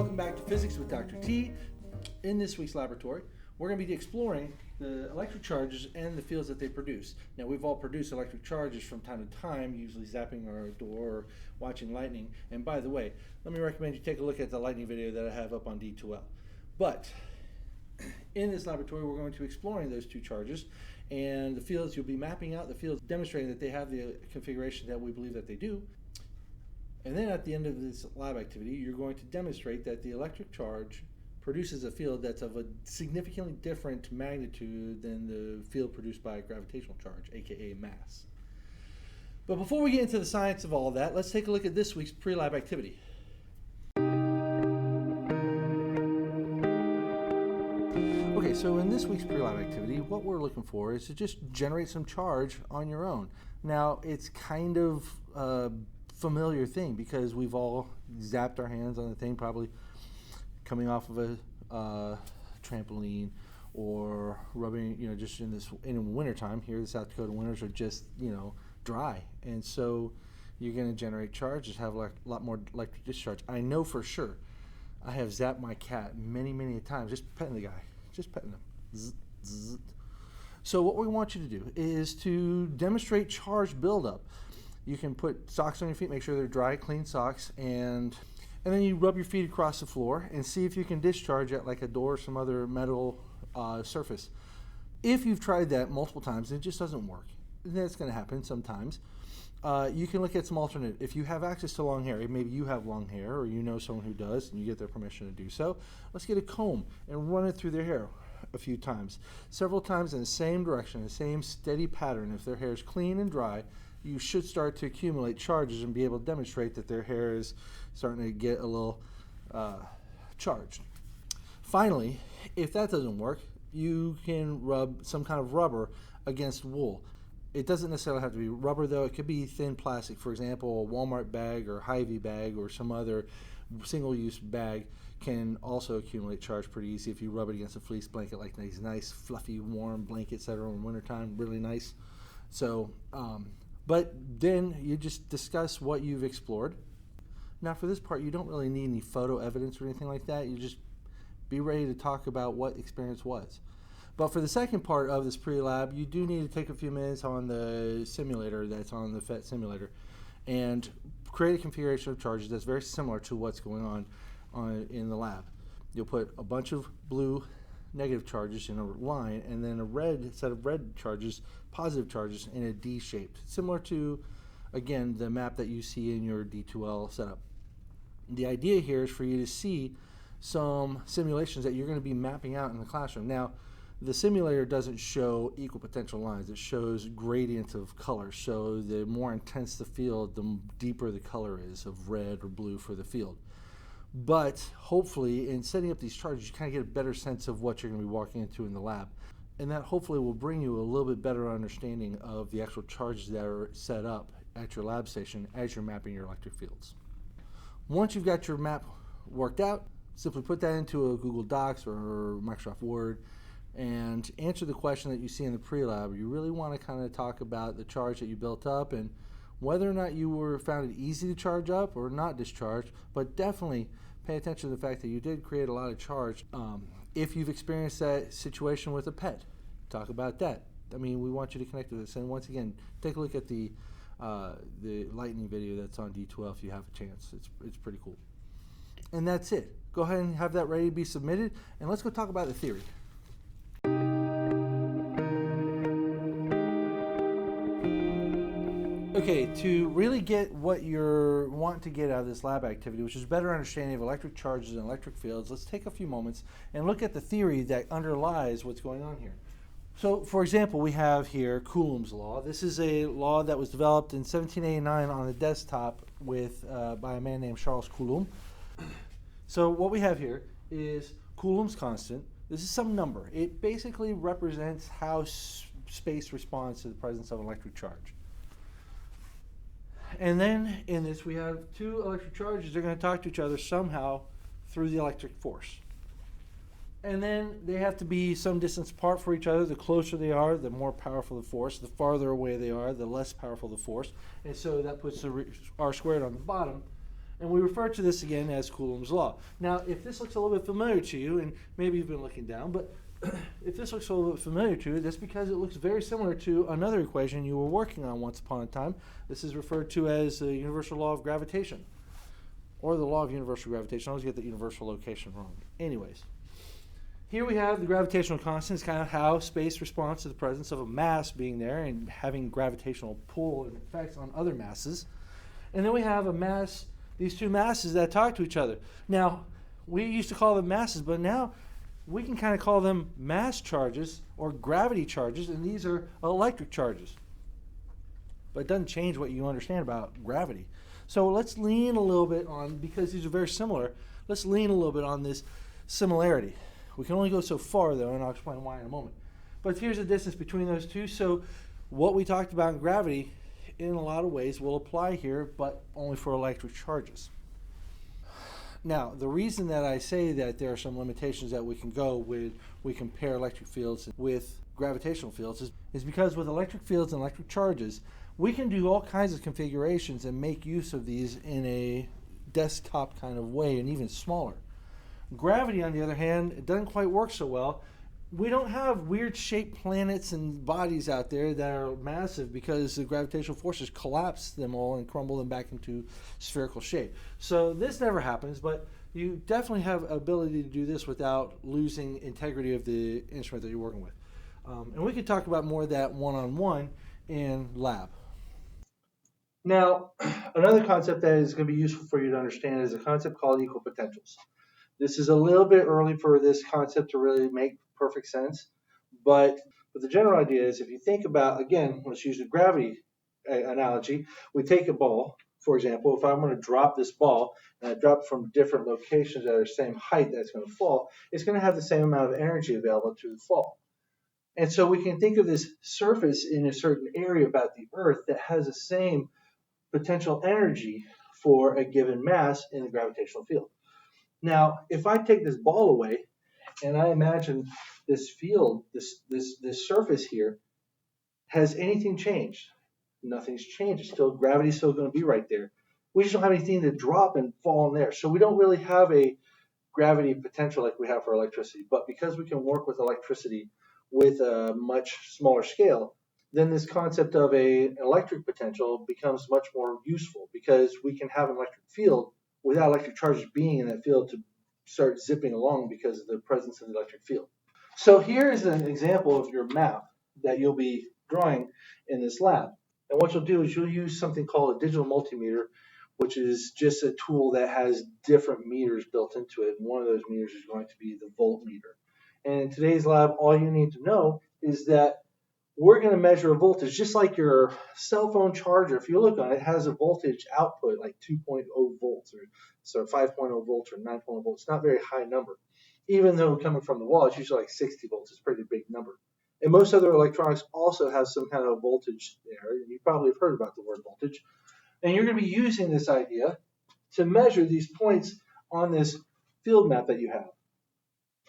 Welcome back to Physics with Dr. T. In this week's laboratory, we're going to be exploring the electric charges and the fields that they produce. Now, we've all produced electric charges from time to time, usually zapping our door or watching lightning. And by the way, let me recommend you take a look at the lightning video that I have up on D2L. But in this laboratory, we're going to be exploring those two charges and the fields. You'll be mapping out the fields, demonstrating that they have the configuration that we believe that they do. And then at the end of this lab activity, you're going to demonstrate that the electric charge produces a field that's of a significantly different magnitude than the field produced by a gravitational charge, aka mass. But before we get into the science of all of that, let's take a look at this week's pre-lab activity. Okay, so in this week's pre-lab activity, what we're looking for is to just generate some charge on your own. Now, it's kind of familiar thing because we've all zapped our hands on the thing, probably coming off of a trampoline or rubbing, just in wintertime. Here, the South Dakota winters are just, dry. And so you're going to generate charge, just have a lot more electric discharge. I know for sure. I have zapped my cat many, many times, just petting the guy, just petting him. Zzz, zzz. So what we want you to do is to demonstrate charge buildup. You can put socks on your feet, make sure they're dry, clean socks, and then you rub your feet across the floor and see if you can discharge at like a door or some other metal surface. If you've tried that multiple times and it just doesn't work, that's going to happen sometimes, you can look at some alternate. If you have access to long hair, maybe you have long hair or you know someone who does and you get their permission to do so, let's get a comb and run it through their hair a few times. Several times in the same direction, the same steady pattern. If their hair is clean and dry, you should start to accumulate charges and be able to demonstrate that their hair is starting to get a little charged. Finally, if that doesn't work, you can rub some kind of rubber against wool. It doesn't necessarily have to be rubber, though. It could be thin plastic. For example, a Walmart bag or Hy-Vee bag or some other single-use bag can also accumulate charge pretty easy if you rub it against a fleece blanket, like these nice, fluffy, warm blankets that are in wintertime, really nice. So, but then you just discuss what you've explored. Now for this part, you don't really need any photo evidence or anything like that. You just be ready to talk about what experience was. But for the second part of this pre-lab, you do need to take a few minutes on the simulator that's on the PhET simulator and create a configuration of charges that's very similar to what's going on in the lab. You'll put a bunch of blue negative charges in a line and then a red set of red charges, positive charges in a D shape, similar to, again, the map that you see in your D2L setup. The idea here is for you to see some simulations that you're going to be mapping out in the classroom. Now, the simulator doesn't show equipotential lines. It shows gradients of color. So the more intense the field, the deeper the color is of red or blue for the field. But hopefully, in setting up these charges, you kind of get a better sense of what you're going to be walking into in the lab. And that hopefully will bring you a little bit better understanding of the actual charges that are set up at your lab station as you're mapping your electric fields. Once you've got your map worked out, simply put that into a Google Docs or Microsoft Word and answer the question that you see in the pre-lab. You really want to kind of talk about the charge that you built up and whether or not you found it easy to charge up or not discharge, but definitely pay attention to the fact that you did create a lot of charge. If you've experienced that situation with a pet, talk about that. I mean, we want you to connect with this. And once again, take a look at the lightning video that's on D2L if you have a chance. It's pretty cool. And that's it. Go ahead and have that ready to be submitted, and let's go talk about the theory. Okay, to really get what you're wanting to get out of this lab activity, which is better understanding of electric charges and electric fields, let's take a few moments and look at the theory that underlies what's going on here. So, for example, we have here Coulomb's law. This is a law that was developed in 1789 on a desktop by a man named Charles Coulomb. So what we have here is Coulomb's constant. This is some number. It basically represents how space responds to the presence of an electric charge. And then in this we have two electric charges. They're going to talk to each other somehow through the electric force. And then they have to be some distance apart for each other. The closer they are, the more powerful the force. The farther away they are, the less powerful the force. And so that puts the r squared on the bottom. And we refer to this again as Coulomb's law. Now, if this looks a little bit familiar to you, and maybe you've been looking down, but if this looks a little bit familiar to you, that's because it looks very similar to another equation you were working on once upon a time. This is referred to as the universal law of gravitation, or the law of universal gravitation. I always get the universal location wrong. Anyways, here we have the gravitational constant. It's kind of how space responds to the presence of a mass being there and having gravitational pull and effects on other masses. And then we have a mass, these two masses that talk to each other. Now, we used to call them masses, but now we can kind of call them mass charges or gravity charges, and these are electric charges. But it doesn't change what you understand about gravity. So let's lean a little bit on, because these are very similar, let's lean a little bit on this similarity. We can only go so far, though, and I'll explain why in a moment. But here's the distance between those two. So what we talked about in gravity, in a lot of ways, will apply here, but only for electric charges. Now, the reason that I say that there are some limitations that we can go with, we compare electric fields with gravitational fields, is because with electric fields and electric charges, we can do all kinds of configurations and make use of these in a desktop kind of way, and even smaller. Gravity, on the other hand, it doesn't quite work so well. We don't have weird shaped planets and bodies out there that are massive because the gravitational forces collapse them all and crumble them back into spherical shape. So this never happens, but you definitely have ability to do this without losing integrity of the instrument that you're working with. And we could talk about more of that one-on-one in lab. Now, another concept that is going to be useful for you to understand is a concept called equipotentials. This is a little bit early for this concept to really make perfect sense, but the general idea is, if you think about, again, let's use the gravity analogy. We take a ball, for example. If I'm going to drop this ball, and I drop it from different locations that are the same height that's going to fall, it's going to have the same amount of energy available to the fall. And so we can think of this surface in a certain area about the Earth that has the same potential energy for a given mass in the gravitational field. Now, if I take this ball away and I imagine this field, this surface here, has anything changed? Nothing's changed. Gravity's still going to be right there. We just don't have anything to drop and fall in there. So we don't really have a gravity potential like we have for electricity. But because we can work with electricity with a much smaller scale, then this concept of an electric potential becomes much more useful, because we can have an electric field without electric charges being in that field to start zipping along because of the presence of the electric field. So here is an example of your map that you'll be drawing in this lab. And what you'll do is you'll use something called a digital multimeter, which is just a tool that has different meters built into it. And one of those meters is going to be the voltmeter. And in today's lab, all you need to know is that we're going to measure a voltage, just like your cell phone charger. If you look on it, it has a voltage output like 2.0 volts or so 5.0 volts or 9.0 volts. It's not a very high number. Even though coming from the wall, it's usually like 60 volts. It's a pretty big number. And most other electronics also have some kind of voltage there. And you probably have heard about the word voltage. And you're going to be using this idea to measure these points on this field map that you have.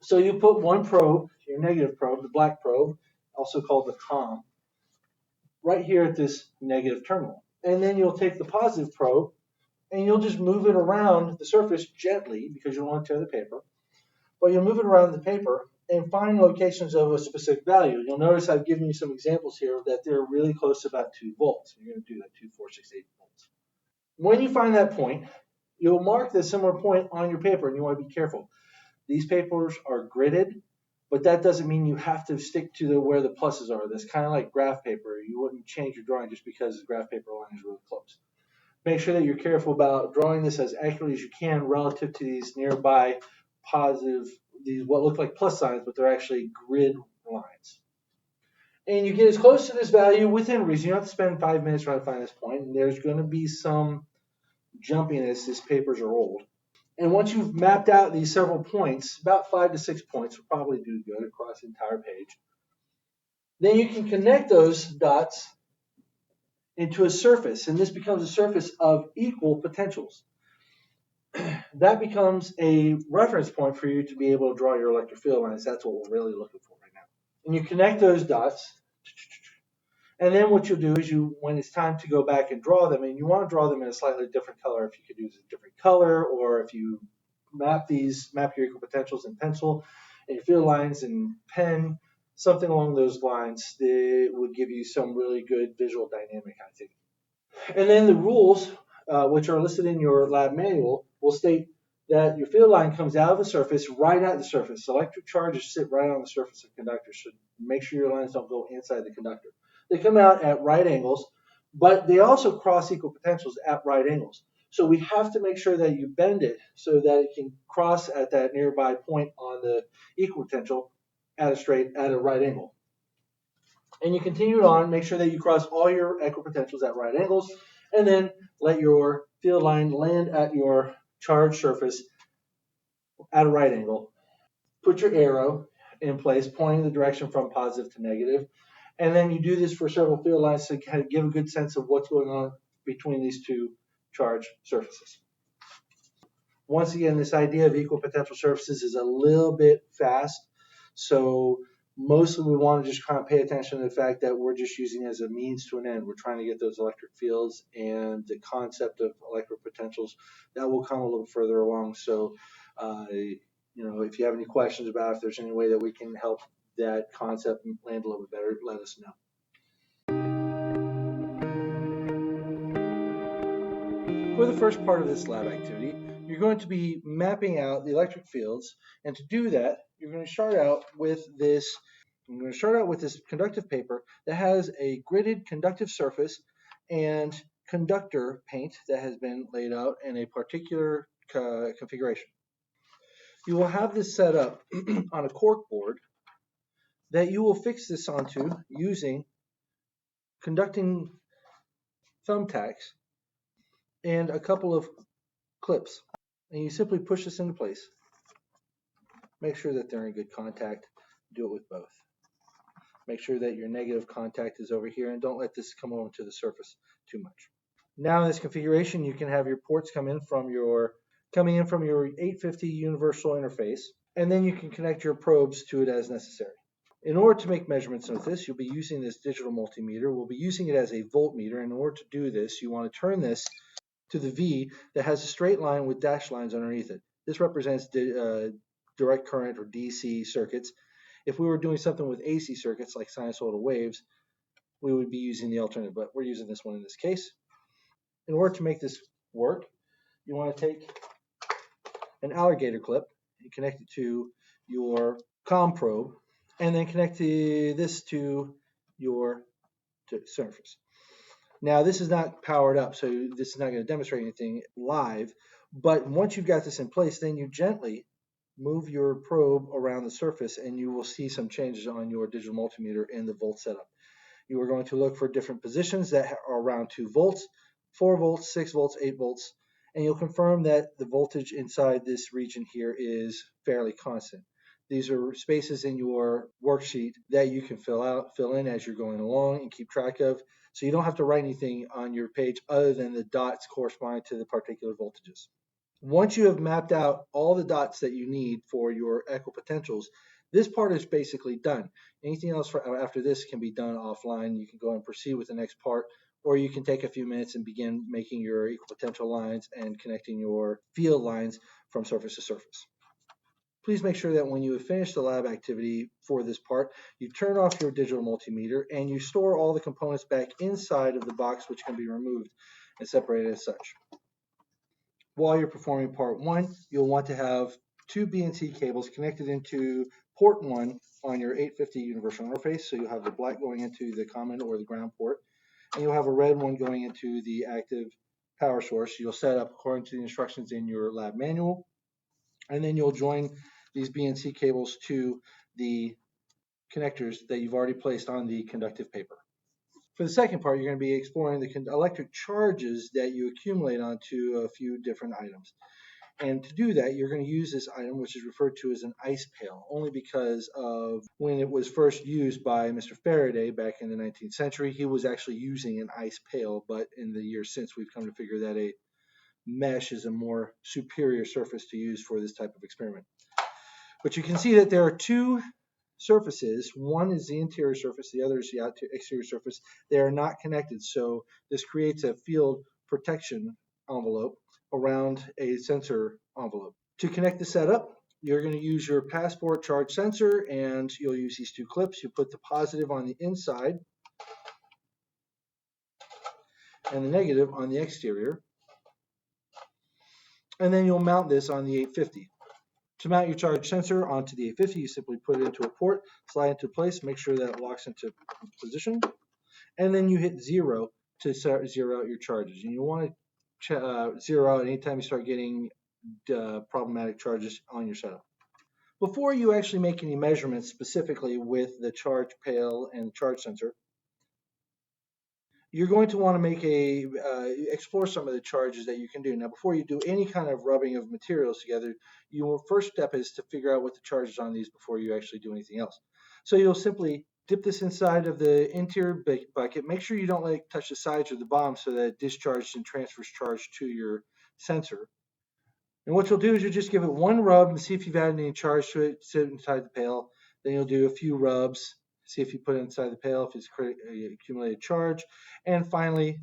So you put one probe, your negative probe, the black probe, also called the COM, right here at this negative terminal. And then you'll take the positive probe and you'll just move it around the surface gently, because you don't want to tear the paper. But you'll move it around the paper and find locations of a specific value. You'll notice I've given you some examples here that they're really close to about 2 volts. You're going to do that 2,468 volts. When you find that point, you'll mark the similar point on your paper, and you want to be careful. These papers are gridded, but that doesn't mean you have to stick to where the pluses are. That's kind of like graph paper. You wouldn't change your drawing just because the graph paper line is really close. Make sure that you're careful about drawing this as accurately as you can relative to these nearby positive, these what look like plus signs, but they're actually grid lines. And you get as close to this value within reason. You don't have to spend 5 minutes trying to find this point. And there's going to be some jumpiness. These papers are old. And once you've mapped out these several points, about 5 to 6 points will probably do good across the entire page. Then you can connect those dots into a surface, and this becomes a surface of equal potentials. That becomes a reference point for you to be able to draw your electric field lines. That's what we're really looking for right now. And you connect those dots, And then what you'll do is when it's time to go back and draw them, and you want to draw them in a slightly different color, if you could use a different color, or if you map your equipotentials in pencil, and your field lines in pen, something along those lines, that would give you some really good visual dynamic, I think. And then the rules, which are listed in your lab manual, will state that your field line comes out of the surface, right at the surface. Electric charges sit right on the surface of conductors, so make sure your lines don't go inside the conductor. They come out at right angles, but they also cross equipotentials at right angles. So we have to make sure that you bend it so that it can cross at that nearby point on the equipotential at a right angle. And you continue it on, make sure that you cross all your equipotentials at right angles, and then let your field line land at your charged surface at a right angle. Put your arrow in place, pointing the direction from positive to negative, and then you do this for several field lines to kind of give a good sense of what's going on between these two charged surfaces. Once again, this idea of equipotential surfaces is a little bit fast, so mostly we want to just kind of pay attention to the fact that we're just using it as a means to an end. We're trying to get those electric fields, and the concept of electropotentials that will come a little further along. So, if you have any questions about if there's any way that we can help that concept land a little bit better, let us know. For the first part of this lab activity, you're going to be mapping out the electric fields, and to do that, you're going to start out with this. I'm going to start out with this conductive paper that has a gridded conductive surface and conductor paint that has been laid out in a particular configuration. You will have this set up on a cork board that you will fix this onto using conducting thumbtacks and a couple of clips. And you simply push this into place. Make sure that they're in good contact. Do it with both. Make sure that your negative contact is over here, and don't let this come over to the surface too much. Now in this configuration, you can have your ports coming in from your 850 universal interface, and then you can connect your probes to it as necessary. In order to make measurements with this, you'll be using this digital multimeter. We'll be using it as a voltmeter. In order to do this, you want to turn this to the V that has a straight line with dashed lines underneath it. This represents direct current or DC circuits. If we were doing something with AC circuits like sinusoidal waves, we would be using the alternative, but we're using this one in this case. In order to make this work, you want to take an alligator clip and connect it to your Coulomb probe, and then connect this to your surface. Now, this is not powered up, so this is not going to demonstrate anything live, but once you've got this in place, then you gently move your probe around the surface, and you will see some changes on your digital multimeter in the volt setup. You are going to look for different positions that are around 2 volts, 4 volts, 6 volts, 8 volts, and you'll confirm that the voltage inside this region here is fairly constant. These are spaces in your worksheet that you can fill in as you're going along and keep track of, so you don't have to write anything on your page other than the dots corresponding to the particular voltages. Once you have mapped out all the dots that you need for your equipotentials, this part is basically done. Anything else after this can be done offline. You can go and proceed with the next part, or you can take a few minutes and begin making your equipotential lines and connecting your field lines from surface to surface. Please make sure that when you have finished the lab activity for this part, you turn off your digital multimeter and you store all the components back inside of the box, which can be removed and separated as such. While you're performing part 1, you'll want to have 2 BNC cables connected into port 1 on your 850 universal interface. So you'll have the black going into the common or the ground port, and you'll have a red one going into the active power source. You'll set up according to the instructions in your lab manual, and then you'll join these BNC cables to the connectors that you've already placed on the conductive paper. For the second part, you're going to be exploring the electric charges that you accumulate onto a few different items. And to do that, you're going to use this item, which is referred to as an ice pail, only because of when it was first used by Mr. Faraday back in the 19th century. He was actually using an ice pail, but in the years since, we've come to figure that a mesh is a more superior surface to use for this type of experiment. But you can see that there are 2 surfaces. One is the interior surface, the other is the exterior surface. They are not connected, so this creates a field protection envelope around a sensor envelope. To connect the setup, you're going to use your passport charge sensor, and you'll use these two clips. You put the positive on the inside and the negative on the exterior, and then you'll mount this on the 850. To mount your charge sensor onto the 850, you simply put it into a port, slide it into place, make sure that it locks into position, and then you hit 0 to zero out your charges. And you want to zero out anytime you start getting problematic charges on your setup. Before you actually make any measurements specifically with the charge pail and charge sensor, you're going to want to explore some of the charges that you can do. Now, before you do any kind of rubbing of materials together, your first step is to figure out what the charge is on these before you actually do anything else. So you'll simply dip this inside of the interior bucket. Make sure you don't let it touch the sides or the bottom so that it discharges and transfers charge to your sensor. And what you'll do is you'll just give it one rub and see if you've added any charge to it, sit inside the pail. Then you'll do a few rubs, see if you put it inside the pail, if it's accumulated charge. And finally,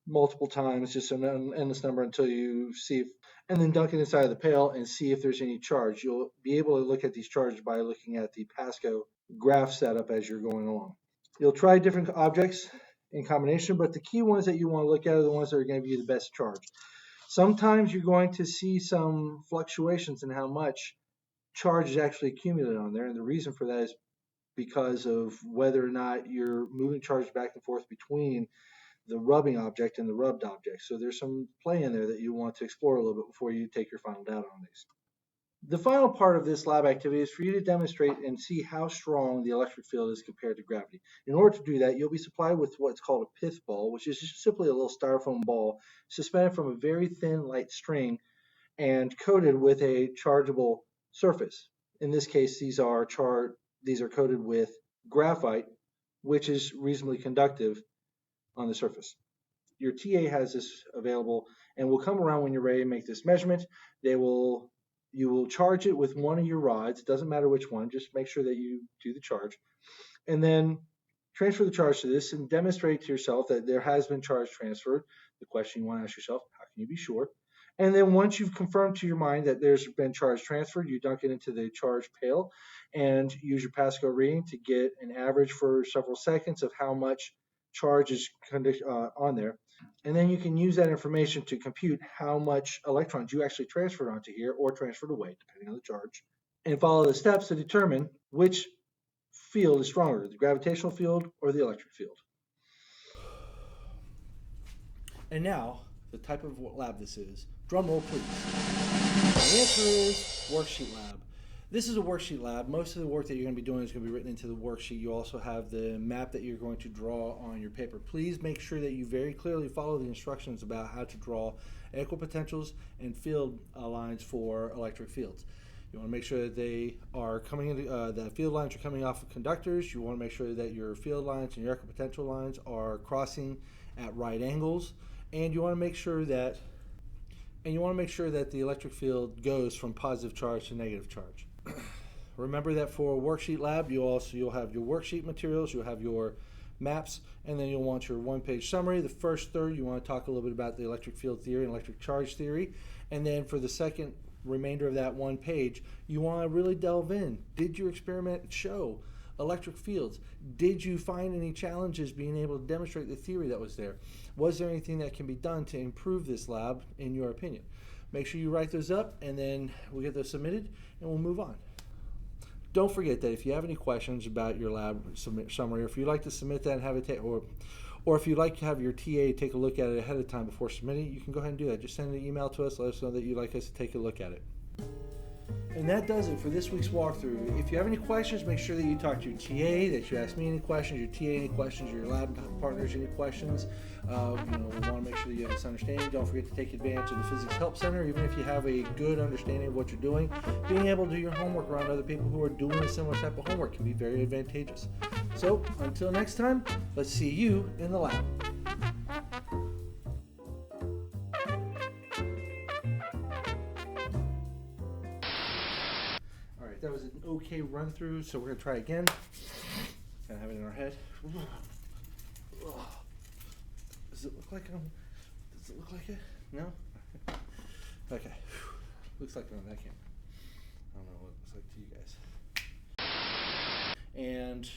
multiple times, just an endless number until you see, and then dunk it inside of the pail and see if there's any charge. You'll be able to look at these charges by looking at the Pasco graph setup as you're going along. You'll try different objects in combination, but the key ones that you want to look at are the ones that are going to give you the best charge. Sometimes you're going to see some fluctuations in how much charge is actually accumulated on there, and the reason for that is because of whether or not you're moving charge back and forth between the rubbing object and the rubbed object. So there's some play in there that you want to explore a little bit before you take your final data on these. The final part of this lab activity is for you to demonstrate and see how strong the electric field is compared to gravity. In order to do that, you'll be supplied with what's called a pith ball, which is just simply a little styrofoam ball suspended from a very thin, light string and coated with a chargeable surface. In this case, these are coated with graphite, which is reasonably conductive on the surface. Your TA has this available and will come around when you're ready to make this measurement. You will charge it with one of your rods. It doesn't matter which one, just make sure that you do the charge. And then transfer the charge to this and demonstrate to yourself that there has been charge transferred. The question you want to ask yourself, how can you be sure? And then once you've confirmed to your mind that there's been charge transferred, you dunk it into the charge pail and use your Pasco reading to get an average for several seconds of how much charge is on there. And then you can use that information to compute how much electrons you actually transferred onto here or transferred away, depending on the charge, and follow the steps to determine which field is stronger, the gravitational field or the electric field. And now, the type of lab this is. Drum roll, please. The answer is worksheet lab. This is a worksheet lab. Most of the work that you're going to be doing is going to be written into the worksheet. You also have the map that you're going to draw on your paper. Please make sure that you very clearly follow the instructions about how to draw equipotentials and field lines for electric fields. You want to make sure that they are coming in, the field lines are coming off of conductors. You want to make sure that your field lines and your equipotential lines are crossing at right angles, and you want to make sure that the electric field goes from positive charge to negative charge. Remember that for a worksheet lab, you'll have your worksheet materials, you'll have your maps, and then you'll want your one-page summary. The first third, you want to talk a little bit about the electric field theory and electric charge theory, and then for the second remainder of that one page, you want to really delve in. Did your experiment show electric fields? Did you find any challenges being able to demonstrate the theory that was there? Was there anything that can be done to improve this lab, in your opinion? Make sure you write those up, and then we'll get those submitted, and we'll move on. Don't forget that if you have any questions about your lab summary, or if you'd like to submit that and have it or if you'd like to have your TA take a look at it ahead of time before submitting, you can go ahead and do that. Just send an email to us, let us know that you'd like us to take a look at it. And that does it for this week's walkthrough. If you have any questions, make sure that you talk to your TA, that you ask me any questions, your TA any questions, your lab partners any questions. We want to make sure that you have this understanding. Don't forget to take advantage of the Physics Help Center. Even if you have a good understanding of what you're doing, being able to do your homework around other people who are doing a similar type of homework can be very advantageous. So until next time, let's see you in the lab. like that was an okay run through, so we're gonna try again. And have it in our head. Does it look like does it look like it? No? Okay. Looks like it on that camera. I don't know what it looks like to you guys. And